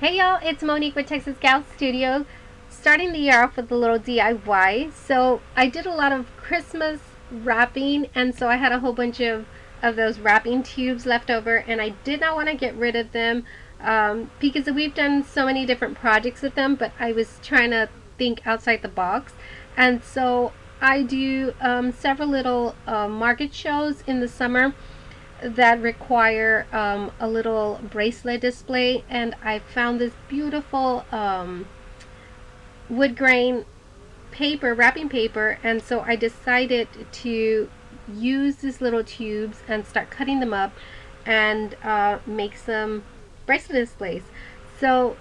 Hey y'all, it's Monique with Texas Gal Studio. Starting the year off with a little DIY. So I did a lot of Christmas wrapping, and so I had a whole bunch of those wrapping tubes left over, and I did not want to get rid of them because we've done so many different projects with them, but I was trying to think outside the box. And so I do several little market shows in the summer that require a little bracelet display, and I found this beautiful wood grain paper, wrapping paper, and so I decided to use these little tubes and start cutting them up and make some bracelet displays. So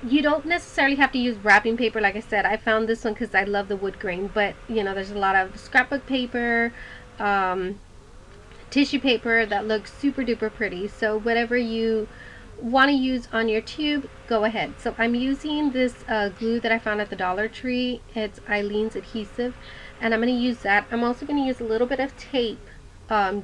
you don't necessarily have to use wrapping paper. Like I said, I found this one because I love the wood grain, but you know, there's a lot of scrapbook paper, tissue paper that looks super duper pretty. So whatever you want to use on your tube, go ahead. So I'm using this glue that I found at the Dollar Tree. It's Eileen's adhesive, and I'm going to use that. I'm also going to use a little bit of tape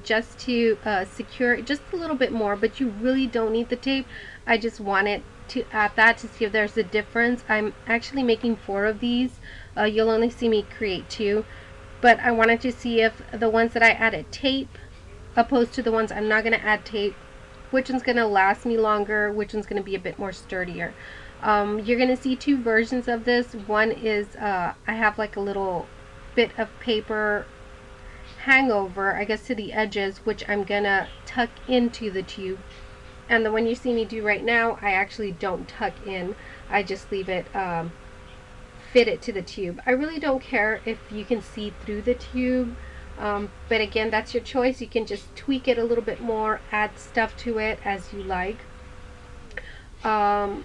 just to secure it just a little bit more, but you really don't need the tape. I just wanted to add that to see if there's a difference. I'm actually making 4 of these. You'll only see me create 2, but I wanted to see if the ones that I added tape opposed to the ones I'm not going to add tape, which one's going to last me longer, which one's going to be a bit more sturdier. You're going to see 2 versions of this. One is I have like a little bit of paper hangover, I guess, to the edges, which I'm going to tuck into the tube. And the one you see me do right now, I actually don't tuck in. I just leave it fit it to the tube. I really don't care if you can see through the tube. But again, that's your choice. You can just tweak it a little bit more, add stuff to it as you like. Let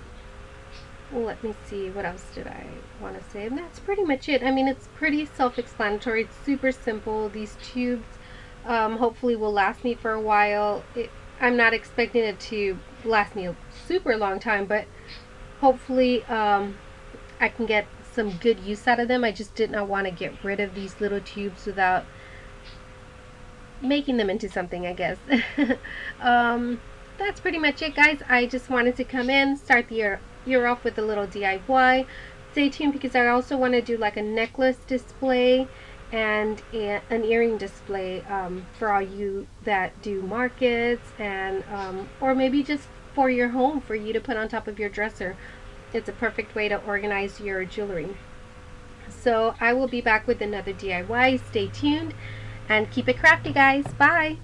me see, what else did I want to say? And that's pretty much it. I mean, it's pretty self-explanatory. It's super simple. These tubes hopefully will last me for a while. I'm not expecting it to last me a super long time, but hopefully I can get some good use out of them. I just did not want to get rid of these little tubes without making them into something, I guess. That's pretty much it, guys. I just wanted to come in, start the year off with a little DIY. Stay tuned because I also want to do like a necklace display and an earring display for all you that do markets, and or maybe just for your home, for you to put on top of your dresser. It's a perfect way to organize your jewelry. So I will be back with another DIY. Stay tuned and keep it crafty, guys. Bye.